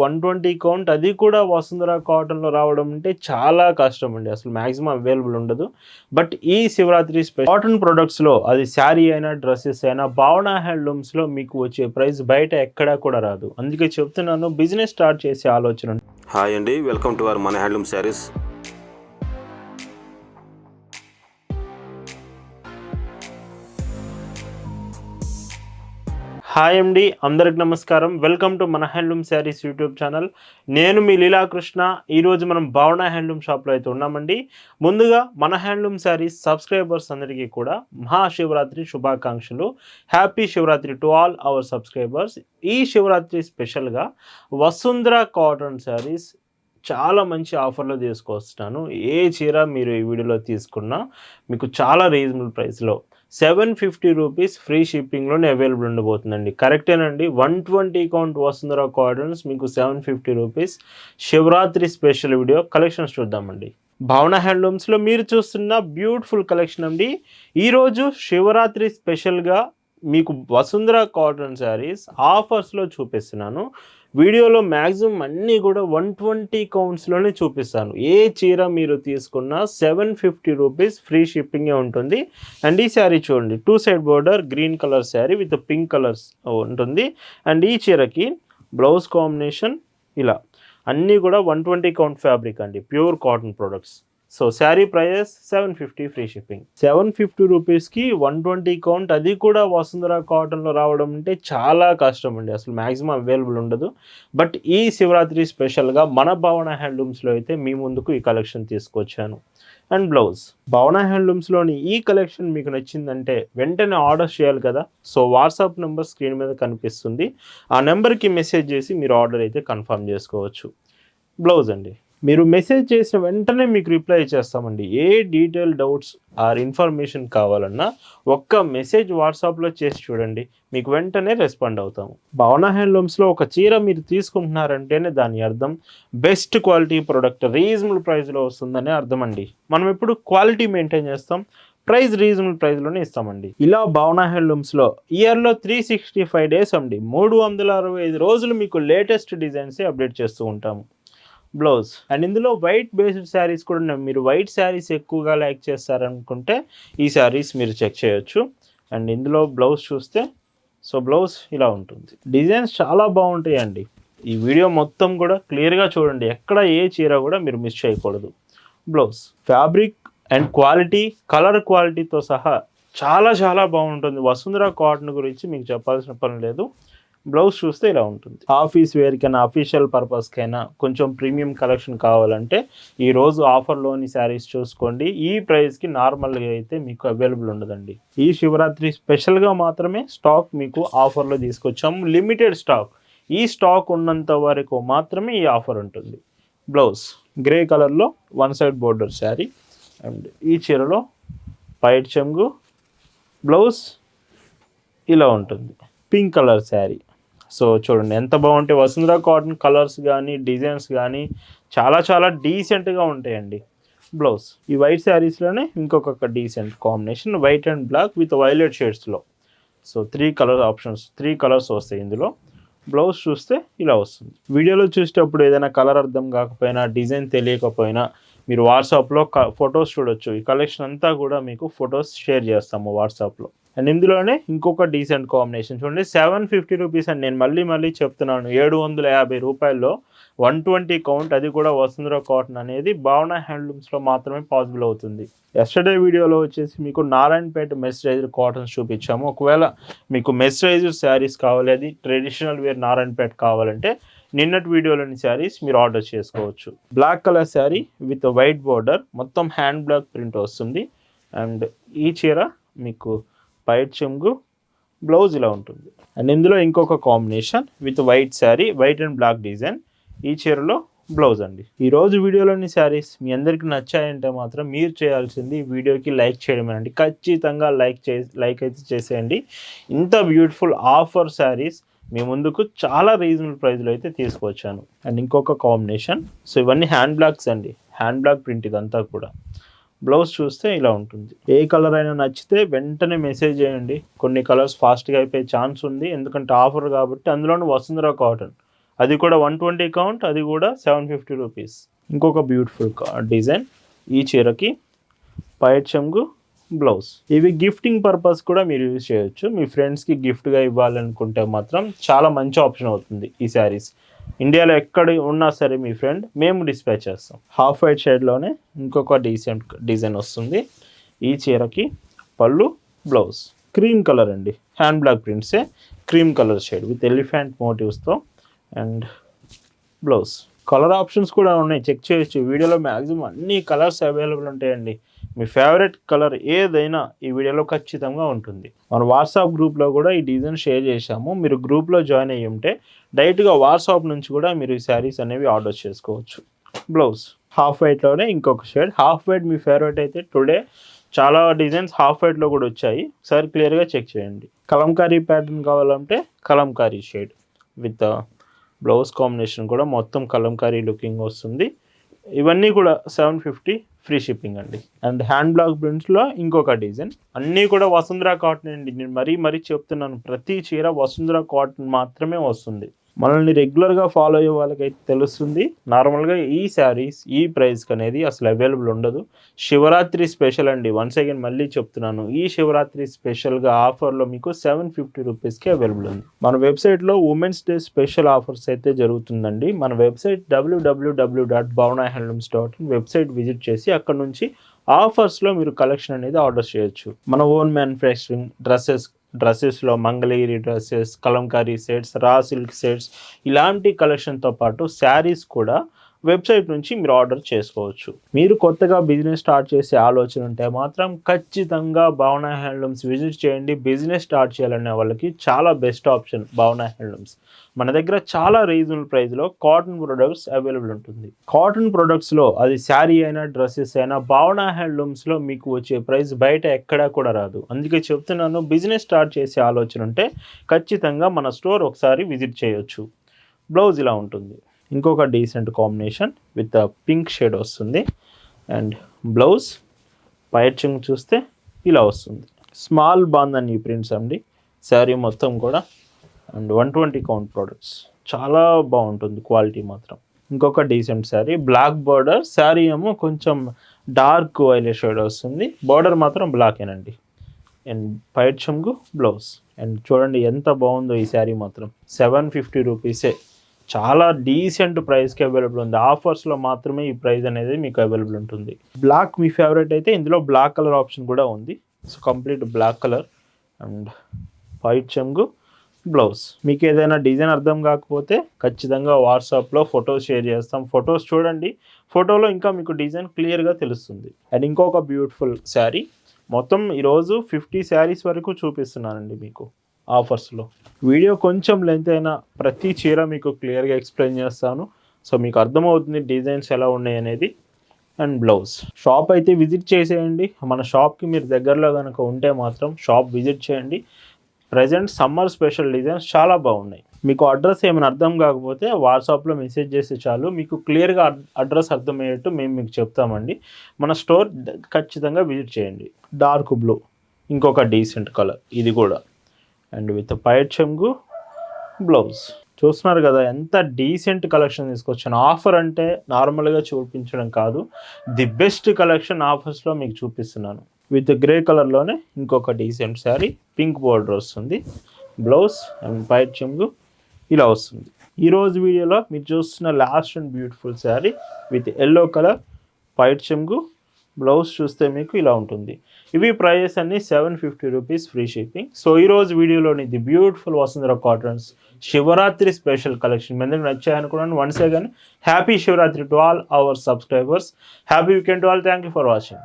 120 count అది కూడా వసుంధర కాటన్‌లో రావడం అంటే చాలా కష్టం అండి. అసలు మాక్సిమం అవైలబుల్ ఉండదు. బట్ ఈ శివరాత్రి కాటన్ ప్రొడక్ట్స్‌లో అది శారీ అయినా, డ్రెసెస్ అయినా భావన హ్యాండ్లూమ్స్‌లో మీకు వచ్చే ప్రైస్ బయట ఎక్కడా కూడా రాదు. అందుకే చెప్తున్నాను బిజినెస్ స్టార్ట్ చేసే ఆలోచన. హాయ్ అండి, వెల్కమ్ టు అవర్ మన హ్యాండ్లూమ్ శారీస్. హాయ్ అండి, అందరికి నమస్కారం. వెల్కమ్ టు మన హ్యాండ్లూమ్ శారీస్ యూట్యూబ్ ఛానల్. నేను మీ లీలాకృష్ణ. ఈరోజు మనం భావన హ్యాండ్లూమ్ షాప్లో అయితే ఉన్నామండి. ముందుగా మన హ్యాండ్లూమ్ శారీస్ సబ్స్క్రైబర్స్ అందరికీ కూడా మహాశివరాత్రి శుభాకాంక్షలు. Happy Shivaratri to all our subscribers. ఈ శివరాత్రి స్పెషల్గా వసుంధర కాటన్ శారీస్ చాలా మంచి ఆఫర్లో తీసుకొస్తున్నాను. ఏ చీర మీరు ఈ వీడియోలో తీసుకున్నా మీకు చాలా రీజనబుల్ ప్రైస్లో 750 రూపీస్ ఫ్రీ షిప్పింగ్లోనే అవైలబుల్ ఉండబోతుందండి. కరెక్టేనండి. 120 కౌంట్ వసుంధర కాటన్స్ మీకు 750 rupees. Shivaratri special video collections చూద్దామండి. భావన హ్యాండ్లూమ్స్లో మీరు చూస్తున్న బ్యూటిఫుల్ కలెక్షన్ అండి. ఈరోజు శివరాత్రి స్పెషల్గా మీకు వసుంధర కాటన్ శారీస్ ఆఫర్స్లో చూపిస్తున్నాను. వీడియోలో మ్యాక్సిమం అన్నీ కూడా 120 కౌంట్స్లోనే చూపిస్తాను. ఏ చీర మీరు తీసుకున్నా 750 రూపీస్ ఫ్రీ షిప్పింగే ఉంటుంది. అండ్ ఈ శారీ చూడండి, 2 side border green colour sari with pink colours ఉంటుంది. అండ్ ఈ చీరకి బ్లౌజ్ కాంబినేషన్ ఇలా అన్నీ కూడా 120 కౌంట్ ఫ్యాబ్రిక్ అండి, pure cotton products. So sari price 750 free shipping. 750 రూపీస్కి 120 కౌంట్ అది కూడా వసుంధర కాటన్లో రావడం అంటే చాలా కష్టం అండి. అసలు మ్యాక్సిమం అవైలబుల్ ఉండదు. బట్ ఈ శివరాత్రి స్పెషల్గా మన భావన హ్యాండ్లూమ్స్లో అయితే మీ ముందుకు ఈ కలెక్షన్ తీసుకొచ్చాను. అండ్ బ్లౌజ్ భావన హ్యాండ్లూమ్స్లోని ఈ కలెక్షన్ మీకు నచ్చిందంటే వెంటనే ఆర్డర్ చేయాలి కదా. సో వాట్సాప్ నెంబర్ స్క్రీన్ మీద కనిపిస్తుంది. ఆ నెంబర్కి మెసేజ్ చేసి మీరు ఆర్డర్ అయితే కన్ఫర్మ్ చేసుకోవచ్చు. బ్లౌజ్ అండి, మీరు మెసేజ్ చేసిన వెంటనే మీకు రిప్లై చేస్తామండి. ఏ డీటెయిల్ డౌట్స్ ఆర్ ఇన్ఫర్మేషన్ కావాలన్నా ఒక్క మెసేజ్ వాట్సాప్లో చేసి చూడండి, మీకు వెంటనే రెస్పాండ్ అవుతాము. భావన హ్యాండ్లూమ్స్లో ఒక చీర మీరు తీసుకుంటున్నారంటేనే దాని అర్థం బెస్ట్ క్వాలిటీ ప్రోడక్ట్ రీజనబుల్ ప్రైస్లో వస్తుందనే అర్థం అండి. మనం ఎప్పుడు క్వాలిటీ మెయింటైన్ చేస్తాం, ప్రైస్ రీజనబుల్ ప్రైస్లోనే ఇస్తామండి. ఇలా భావన హ్యాండ్లూమ్స్లో ఇయర్లో 365 డేస్ అండి, 365 రోజులు మీకు లేటెస్ట్ డిజైన్సే అప్డేట్ చేస్తూ ఉంటాము. బ్లౌజ్ అండ్ ఇందులో వైట్ బేస్డ్ శారీస్ కూడా ఉన్నాయి. మీరు వైట్ శారీస్ ఎక్కువగా లైక్ చేస్తారనుకుంటే ఈ శారీస్ మీరు చెక్ చేయొచ్చు. అండ్ ఇందులో బ్లౌజ్ చూస్తే సో బ్లౌజ్ ఇలా ఉంటుంది. డిజైన్స్ చాలా బాగుంటాయండి. ఈ వీడియో మొత్తం కూడా క్లియర్గా చూడండి, ఎక్కడ ఏ చీర కూడా మీరు మిస్ చేయకూడదు. Blouse fabric and quality, colour క్వాలిటీతో సహా చాలా చాలా బాగుంటుంది. వసుంధర కాటన్ గురించి మీకు చెప్పాల్సిన పని లేదు. బ్లౌజ్ చూస్తే ఇలా ఉంటుంది. ఆఫీస్ వేర్కైనా అఫీషియల్ పర్పస్కైనా కొంచెం ప్రీమియం కలెక్షన్ కావాలంటే ఈరోజు ఆఫర్లోని శారీస్ చూసుకోండి. ఈ ప్రైస్కి నార్మల్గా అయితే మీకు అవైలబుల్ ఉండదండి. ఈ శివరాత్రి స్పెషల్గా మాత్రమే స్టాక్ మీకు ఆఫర్లో తీసుకొచ్చాము. Limited stock. ఈ స్టాక్ ఉన్నంత వరకు మాత్రమే ఈ ఆఫర్ ఉంటుంది. బ్లౌజ్ గ్రే కలర్లో 1 సైడ్ బోర్డర్ శారీ అండ్ ఈ చీరలో వైట్ చెంగు. బ్లౌజ్ ఇలా ఉంటుంది. Pink colour sari. సో చూడండి ఎంత బాగుంటాయి. వసుంధర కాటన్ కలర్స్ కానీ డిజైన్స్ కానీ చాలా చాలా డీసెంట్గా ఉంటాయండి. బ్లౌజ్ ఈ వైట్ శారీస్లోనే ఇంకొక decent combination white and black with violet షేడ్స్లో. సో 3 కలర్ ఆప్షన్స్, 3 కలర్స్ వస్తాయి ఇందులో. బ్లౌజ్ చూస్తే ఇలా వస్తుంది. వీడియోలో చూసేటప్పుడు ఏదైనా కలర్ అర్థం కాకపోయినా, డిజైన్ తెలియకపోయినా మీరు వాట్సాప్లో ఫొటోస్ చూడొచ్చు. ఈ కలెక్షన్ అంతా కూడా మీకు ఫొటోస్ షేర్ చేస్తాము వాట్సాప్లో. అండ్ ఇందులోనే ఇంకొక డీసెంట్ కాంబినేషన్ చూడండి, 750 రూపీస్ అని నేను మళ్ళీ చెప్తున్నాను. 750 రూపాయల్లో 120 కౌంట్ అది కూడా వసుంధర కాటన్ అనేది భావన హ్యాండ్లూమ్స్లో మాత్రమే పాసిబుల్ అవుతుంది. ఎస్టర్డే వీడియోలో వచ్చేసి మీకు నారాయణపేట మెస్చరైజర్ కాటన్స్ చూపించాము. ఒకవేళ మీకు మెస్చరైజర్ శారీస్ కావాలి, అది ట్రెడిషనల్ వేర్ నారాయణపేట కావాలంటే నిన్నటి వీడియోలోని శారీస్ మీరు ఆర్డర్ చేసుకోవచ్చు. Black colour sari with white border, మొత్తం హ్యాండ్ బ్లాక్ ప్రింట్ వస్తుంది. అండ్ ఈ చీర మీకు వైట్ చెంగు, బ్లౌజ్ ఇలా ఉంటుంది. అండ్ ఇందులో ఇంకొక combination with white sari, white and black design. ఈ చీరలో బ్లౌజ్ అండి. ఈరోజు వీడియోలోని శారీస్ మీ అందరికీ నచ్చాయంటే మాత్రం మీరు చేయాల్సింది వీడియోకి లైక్ చేయడమేనండి. ఖచ్చితంగా లైక్ అయితే చేసేయండి. ఇంత బ్యూటిఫుల్ ఆఫర్ శారీస్ మీ ముందుకు చాలా రీజనబుల్ ప్రైస్లో అయితే తీసుకొచ్చాను. అండ్ ఇంకొక కాంబినేషన్, సో ఇవన్నీ హ్యాండ్ బ్లాక్స్ అండి, హ్యాండ్ బ్లాక్ ప్రింట్ ఇదంతా కూడా. బ్లౌజ్ చూస్తే ఇలా ఉంటుంది. ఏ కలర్ అయినా నచ్చితే వెంటనే మెసేజ్ చేయండి. కొన్ని కలర్స్ ఫాస్ట్గా అయిపోయే ఛాన్స్ ఉంది, ఎందుకంటే ఆఫర్ కాబట్టి. అందులోనూ వసుంధర కాటన్ అది కూడా 120 కౌంట్, అది కూడా 750 రూపీస్. ఇంకొక బ్యూటిఫుల్ డిజైన్. ఈ చీరకి పైట్ చెంగు, బ్లౌజ్. ఇవి గిఫ్టింగ్ పర్పస్ కూడా మీరు యూజ్ చేయొచ్చు. మీ ఫ్రెండ్స్కి గిఫ్ట్గా ఇవ్వాలనుకుంటే మాత్రం చాలా మంచి ఆప్షన్ అవుతుంది ఈ శారీస్. ఇండియాలో ఎక్కడ ఉన్నా సరే మీ ఫ్రెండ్, మేము డిస్పాచ్ చేస్తాం. హాఫ్ వైట్ షేడ్లోనే ఇంకొక డీసెంట్ డిజైన్ వస్తుంది. ఈ చీరకి పళ్ళు, బ్లౌజ్. క్రీమ్ కలర్ అండి, హ్యాండ్ బ్లాక్ ప్రింట్సే, cream colour shade with elephant మోటివ్స్తో. And blouse. కలర్ ఆప్షన్స్ కూడా ఉన్నాయి, చెక్ చేయొచ్చు. వీడియోలో మ్యాక్సిమం అన్ని కలర్స్ అవైలబుల్ ఉంటాయండి. మీ ఫేవరెట్ కలర్ ఏదైనా ఈ వీడియోలో ఖచ్చితంగా ఉంటుంది. మన వాట్సాప్ గ్రూప్లో కూడా ఈ డిజైన్ షేర్ చేశాము. మీరు గ్రూప్లో జాయిన్ అయ్యి ఉంటే డైరెక్ట్గా వాట్సాప్ నుంచి కూడా మీరు ఈ శారీస్ అనేవి ఆర్డర్ చేసుకోవచ్చు. బ్లౌజ్ హాఫ్ వైట్లోనే ఇంకొక షేడ్. హాఫ్ వైట్ మీ ఫేవరెట్ అయితే టుడే చాలా డిజైన్స్ హాఫ్ వైట్లో కూడా వచ్చాయి, ఒకసారి క్లియర్గా చెక్ చేయండి. కలంకారీ ప్యాటర్న్ కావాలంటే Kalamkari shade with blouse combination కూడా మొత్తం కలంకారీ లుకింగ్ వస్తుంది. ఇవన్నీ కూడా 750 ఫ్రీ షిప్పింగ్ అండి. అండ్ హ్యాండ్ బ్లాక్ ప్రింట్స్లో ఇంకొక డిజైన్. అన్నీ కూడా వసుంధరా కాటన్ అండి. నేను మరీ చెప్తున్నాను, ప్రతి చీర వసుంధరా కాటన్ మాత్రమే వస్తుంది. మనల్ని రెగ్యులర్గా ఫాలో అయ్యే వాళ్ళకైతే తెలుస్తుంది. నార్మల్గా ఈ శారీస్ ఈ ప్రైస్కి అనేది అసలు అవైలబుల్ ఉండదు. శివరాత్రి స్పెషల్ అండి. వన్స్ అగైన్ మళ్ళీ చెప్తున్నాను, ఈ శివరాత్రి స్పెషల్గా ఆఫర్లో మీకు 750 రూపీస్కి అవైలబుల్ ఉంది. మన వెబ్సైట్లో ఉమెన్స్ డే స్పెషల్ ఆఫర్స్ అయితే జరుగుతుందండి. మన వెబ్సైట్ www.bhavanahandlooms.in వెబ్సైట్ విజిట్ చేసి అక్కడ నుంచి ఆఫర్స్లో మీరు కలెక్షన్ అనేది ఆర్డర్ చేయొచ్చు. మన ఓన్ మ్యానుఫ్యాక్చరింగ్ డ్రెస్సెస్లో Mangalagiri dresses, Kalamkari sets, raw silk sets, ఇలాంటి కలెక్షన్తో పాటు శారీస్ కూడా వెబ్సైట్ నుంచి మీరు ఆర్డర్ చేసుకోవచ్చు. మీరు కొత్తగా బిజినెస్ స్టార్ట్ చేసే ఆలోచన ఉంటే మాత్రం ఖచ్చితంగా భావన హ్యాండ్లూమ్స్ విజిట్ చేయండి. బిజినెస్ స్టార్ట్ చేయాలనే వాళ్ళకి చాలా బెస్ట్ ఆప్షన్ భావన హ్యాండ్లూమ్స్. మన దగ్గర చాలా రీజనబుల్ ప్రైస్లో కాటన్ ప్రొడక్ట్స్ అవైలబుల్ ఉంటుంది. కాటన్ ప్రొడక్ట్స్లో అది శారీ అయినా డ్రెస్సెస్ అయినా భావన హ్యాండ్లూమ్స్లో మీకు వచ్చే ప్రైస్ బయట ఎక్కడా కూడా రాదు. అందుకే చెప్తున్నాను, బిజినెస్ స్టార్ట్ చేసే ఆలోచన ఉంటే ఖచ్చితంగా మన స్టోర్ ఒకసారి విజిట్ చేయొచ్చు. బ్లౌజ్ ఇలా ఉంటుంది. ఇంకొక decent combination with pink shade వస్తుంది. అండ్ బ్లౌజ్ పైచింగ్ చూస్తే ఇలా వస్తుంది. స్మాల్ బాందని ప్రింట్స్ అండి శారీ మొత్తం కూడా. అండ్ 120 కౌంట్ ప్రోడక్ట్స్, చాలా బాగుంటుంది క్వాలిటీ మాత్రం. ఇంకొక decent sari, black border sari ఏమో కొంచెం డార్క్ వైలెట్ షేడ్ వస్తుంది, బార్డర్ మాత్రం బ్లాకేనండి. అండ్ పైట్ చెంగు, బ్లౌజ్. అండ్ చూడండి ఎంత బాగుందో ఈ శారీ మాత్రం. 750 రూపీసే, చాలా డీసెంట్ ప్రైస్కి అవైలబుల్ ఉంది. ఆఫర్స్లో మాత్రమే ఈ ప్రైస్ అనేది మీకు అవైలబుల్ ఉంటుంది. బ్లాక్ మీ ఫేవరెట్ అయితే ఇందులో బ్లాక్ కలర్ ఆప్షన్ కూడా ఉంది. So complete black colour. And white చెంగు, బ్లౌజ్. మీకు ఏదైనా డిజైన్ అర్థం కాకపోతే ఖచ్చితంగా వాట్సాప్లో ఫొటోస్ షేర్ చేస్తాం. ఫొటోస్ చూడండి, ఫోటోలో ఇంకా మీకు డిజైన్ క్లియర్గా తెలుస్తుంది. అండ్ ఇంకొక బ్యూటిఫుల్ శారీ. మొత్తం ఈరోజు 50 శారీస్ వరకు చూపిస్తున్నానండి మీకు ఆఫర్స్లో. వీడియో కొంచెం లెంత్ అయినా ప్రతి చీర మీకు క్లియర్గా ఎక్స్ప్లెయిన్ చేస్తాను. సో మీకు అర్థమవుతుంది డిజైన్స్ ఎలా ఉన్నాయి అనేది. And blouse. షాప్ అయితే విజిట్ చేసేయండి. మన షాప్కి మీరు దగ్గరలో కనుక ఉంటే మాత్రం షాప్ విజిట్ చేయండి. ప్రజెంట్ సమ్మర్ స్పెషల్ డిజైన్స్ చాలా బాగున్నాయి. మీకు అడ్రస్ ఏమైనా అర్థం కాకపోతే వాట్సాప్లో మెసేజ్ చేస్తే చాలు, మీకు క్లియర్గా అడ్రస్ అర్థమయ్యేట్టు మేము మీకు చెప్తామండి. మన స్టోర్ ఖచ్చితంగా విజిట్ చేయండి. డార్క్ బ్లూ ఇంకొక డీసెంట్ కలర్ ఇది కూడా. అండ్ విత్ పైట్ చెంగు, బ్లౌజ్. చూస్తున్నారు కదా ఎంత డీసెంట్ కలెక్షన్ తీసుకొచ్చాను. ఆఫర్ అంటే నార్మల్గా చూపించడం కాదు, ది బెస్ట్ కలెక్షన్ ఆఫర్స్లో మీకు చూపిస్తున్నాను. విత్ గ్రే కలర్లోనే ఇంకొక డీసెంట్ శారీ, పింక్ బోర్డర్ వస్తుంది, బ్లౌజ్ అండ్ పైట్ చెంగు ఇలా వస్తుంది. ఈరోజు వీడియోలో మీరు చూస్తున్న last and beautiful sari with yellow colour, పైట్ చెంగు, బ్లౌజ్ చూస్తే మీకు ఇలా ఉంటుంది. ఇవి ప్రైజెస్ అన్ని 750 రూపీస్ ఫ్రీ షిప్పింగ్. సో ఈరోజు వీడియోలోని the beautiful Vasundhara cottons Shivaratri special collection మీ అందరికి నచ్చాయనుకున్నాను. Once again happy Shivaratri to all our subscribers. Happy weekend to all. Thank you for watching.